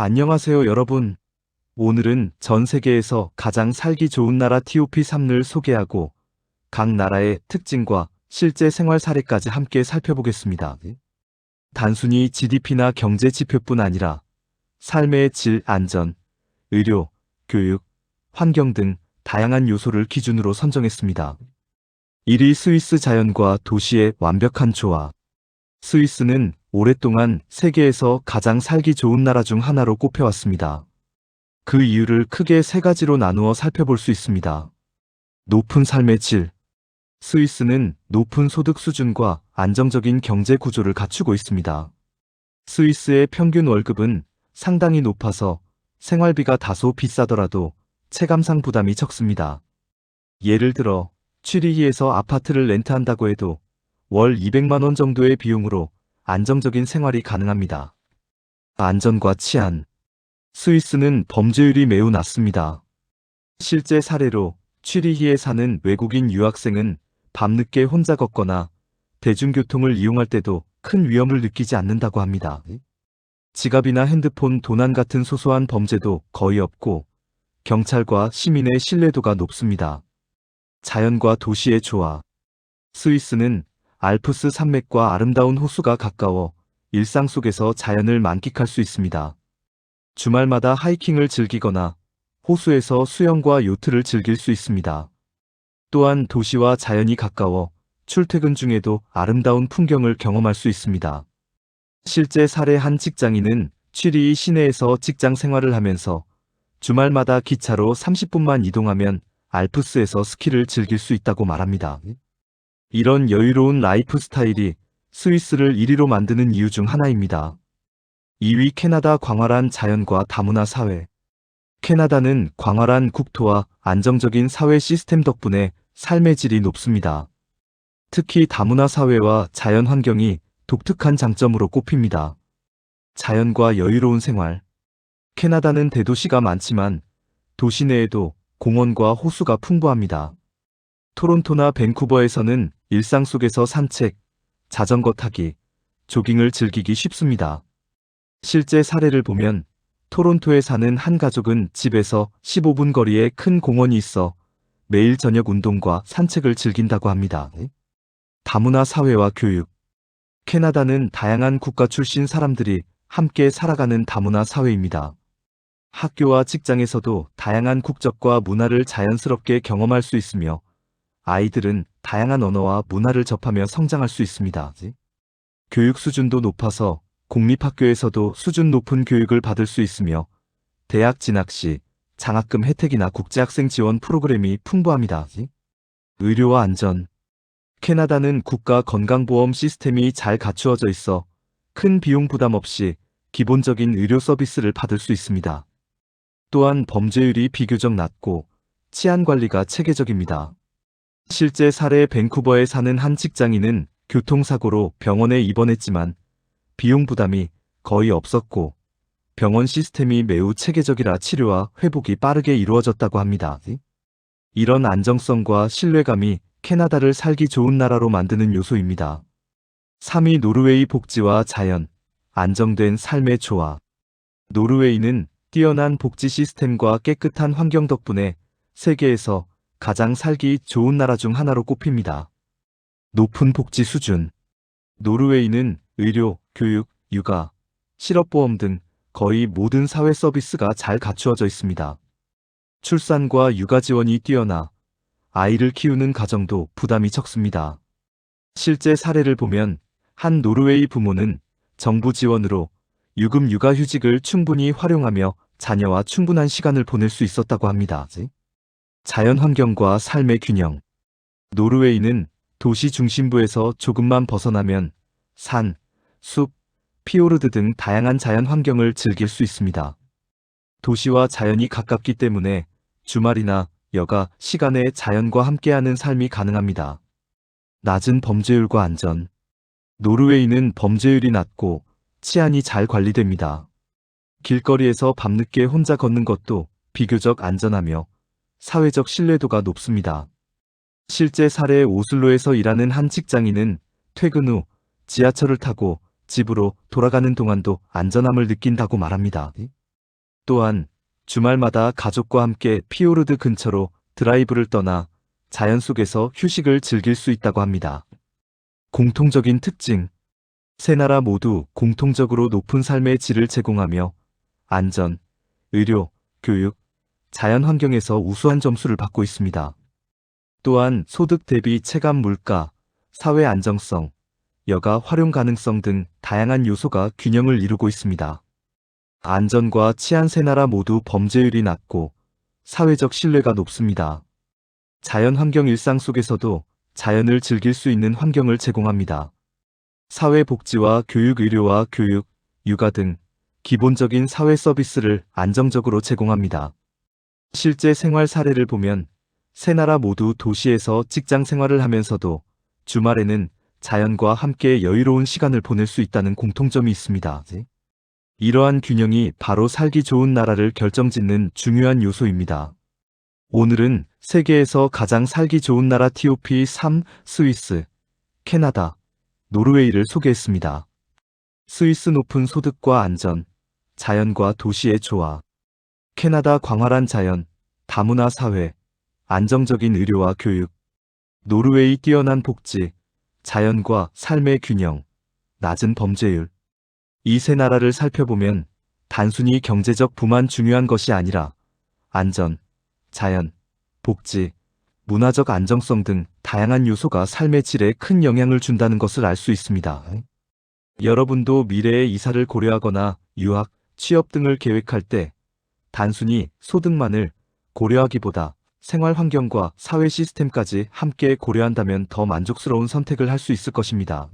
안녕하세요, 여러분. 오늘은 전 세계에서 가장 살기 좋은 나라 TOP3를 소개하고 각 나라의 특징과 실제 생활 사례까지 함께 살펴보겠습니다. 단순히 GDP나 경제 지표뿐 아니라 삶의 질, 안전, 의료, 교육, 환경 등 다양한 요소를 기준으로 선정했습니다. 1위 스위스 자연과 도시의 완벽한 조화. 스위스는 오랫동안 세계에서 가장 살기 좋은 나라 중 하나로 꼽혀왔습니다. 그 이유를 크게 세 가지로 나누어 살펴볼 수 있습니다. 높은 삶의 질. 스위스는 높은 소득 수준과 안정적인 경제 구조를 갖추고 있습니다. 스위스의 평균 월급은 상당히 높아서 생활비가 다소 비싸더라도 체감상 부담이 적습니다. 예를 들어 취리히에서 아파트를 렌트한다고 해도 월 200만 원 정도의 비용으로 안정적인 생활이 가능합니다. 안전과 치안. 스위스는 범죄율이 매우 낮습니다. 실제 사례로 취리히에 사는 외국인 유학생은 밤늦게 혼자 걷거나 대중교통을 이용할 때도 큰 위험을 느끼지 않는다고 합니다. 지갑이나 핸드폰 도난 같은 소소한 범죄도 거의 없고 경찰과 시민의 신뢰도가 높습니다. 자연과 도시의 조화. 스위스는 알프스 산맥과 아름다운 호수가 가까워 일상 속에서 자연을 만끽할 수 있습니다. 주말마다 하이킹을 즐기거나 호수에서 수영과 요트를 즐길 수 있습니다. 또한 도시와 자연이 가까워 출퇴근 중에도 아름다운 풍경을 경험할 수 있습니다. 실제 사례 한 직장인은 취리히 시내에서 직장 생활을 하면서 주말마다 기차로 30분만 이동하면 알프스에서 스키를 즐길 수 있다고 말합니다. 이런 여유로운 라이프 스타일이 스위스를 1위로 만드는 이유 중 하나입니다. 2위 캐나다 광활한 자연과 다문화 사회. 캐나다는 광활한 국토와 안정적인 사회 시스템 덕분에 삶의 질이 높습니다. 특히 다문화 사회와 자연 환경이 독특한 장점으로 꼽힙니다. 자연과 여유로운 생활. 캐나다는 대도시가 많지만 도시 내에도 공원과 호수가 풍부합니다. 토론토나 밴쿠버에서는 일상 속에서 산책, 자전거 타기, 조깅을 즐기기 쉽습니다. 실제 사례를 보면 토론토에 사는 한 가족은 집에서 15분 거리에 큰 공원이 있어 매일 저녁 운동과 산책을 즐긴다고 합니다. 다문화 사회와 교육. 캐나다는 다양한 국가 출신 사람들이 함께 살아가는 다문화 사회입니다. 학교와 직장에서도 다양한 국적과 문화를 자연스럽게 경험할 수 있으며 아이들은 다양한 언어와 문화를 접하며 성장할 수 있습니다. 교육 수준도 높아서 공립학교에서도 수준 높은 교육을 받을 수 있으며 대학 진학 시 장학금 혜택이나 국제학생 지원 프로그램이 풍부합니다. 의료와 안전. 캐나다는 국가 건강보험 시스템이 잘 갖추어져 있어 큰 비용 부담 없이 기본적인 의료 서비스를 받을 수 있습니다. 또한 범죄율이 비교적 낮고 치안 관리가 체계적입니다. 실제 사례 밴쿠버에 사는 한 직장인은 교통사고로 병원에 입원했지만 비용 부담이 거의 없었고 병원 시스템이 매우 체계적이라 치료와 회복이 빠르게 이루어졌다고 합니다. 이런 안정성과 신뢰감이 캐나다를 살기 좋은 나라로 만드는 요소입니다. 3위 노르웨이 복지와 자연, 안정된 삶의 조화. 노르웨이는 뛰어난 복지 시스템과 깨끗한 환경 덕분에 세계에서 가장 살기 좋은 나라 중 하나로 꼽힙니다. 높은 복지 수준. 노르웨이는 의료, 교육, 육아, 실업보험 등 거의 모든 사회 서비스가 잘 갖추어져 있습니다. 출산과 육아 지원이 뛰어나 아이를 키우는 가정도 부담이 적습니다. 실제 사례를 보면 한 노르웨이 부모는 정부 지원으로 유급 육아휴직을 충분히 활용하며 자녀와 충분한 시간을 보낼 수 있었다고 합니다. 자연 환경과 삶의 균형. 노르웨이는 도시 중심부에서 조금만 벗어나면 산, 숲, 피오르드 등 다양한 자연 환경을 즐길 수 있습니다. 도시와 자연이 가깝기 때문에 주말이나 여가 시간에 자연과 함께하는 삶이 가능합니다. 낮은 범죄율과 안전. 노르웨이는 범죄율이 낮고 치안이 잘 관리됩니다. 길거리에서 밤늦게 혼자 걷는 것도 비교적 안전하며 사회적 신뢰도가 높습니다. 실제 사례 오슬로에서 일하는 한 직장인은 퇴근 후 지하철을 타고 집으로 돌아가는 동안도 안전함을 느낀다고 말합니다. 또한 주말마다 가족과 함께 피오르드 근처로 드라이브를 떠나 자연 속에서 휴식을 즐길 수 있다고 합니다. 공통적인 특징. 세 나라 모두 공통적으로 높은 삶의 질을 제공하며 안전, 의료, 교육, 자연 환경에서 우수한 점수를 받고 있습니다. 또한 소득 대비 체감 물가, 사회 안정성, 여가 활용 가능성 등 다양한 요소가 균형을 이루고 있습니다. 안전과 치안 세 나라 모두 범죄율이 낮고 사회적 신뢰가 높습니다. 자연 환경 일상 속에서도 자연을 즐길 수 있는 환경을 제공합니다. 사회복지와 교육, 의료와 교육, 육아 등 기본적인 사회 서비스를 안정적으로 제공합니다. 실제 생활 사례를 보면 세 나라 모두 도시에서 직장 생활을 하면서도 주말에는 자연과 함께 여유로운 시간을 보낼 수 있다는 공통점이 있습니다. 이러한 균형이 바로 살기 좋은 나라를 결정짓는 중요한 요소입니다. 오늘은 세계에서 가장 살기 좋은 나라 TOP 3, 스위스, 캐나다, 노르웨이를 소개했습니다. 스위스 높은 소득과 안전, 자연과 도시의 조화. 캐나다 광활한 자연, 다문화 사회, 안정적인 의료와 교육. 노르웨이 뛰어난 복지, 자연과 삶의 균형, 낮은 범죄율. 이 세 나라를 살펴보면 단순히 경제적 부만 중요한 것이 아니라 안전, 자연, 복지, 문화적 안정성 등 다양한 요소가 삶의 질에 큰 영향을 준다는 것을 알 수 있습니다. 여러분도 미래의 이사를 고려하거나 유학, 취업 등을 계획할 때 단순히 소득만을 고려하기보다 생활 환경과 사회 시스템까지 함께 고려한다면 더 만족스러운 선택을 할 수 있을 것입니다.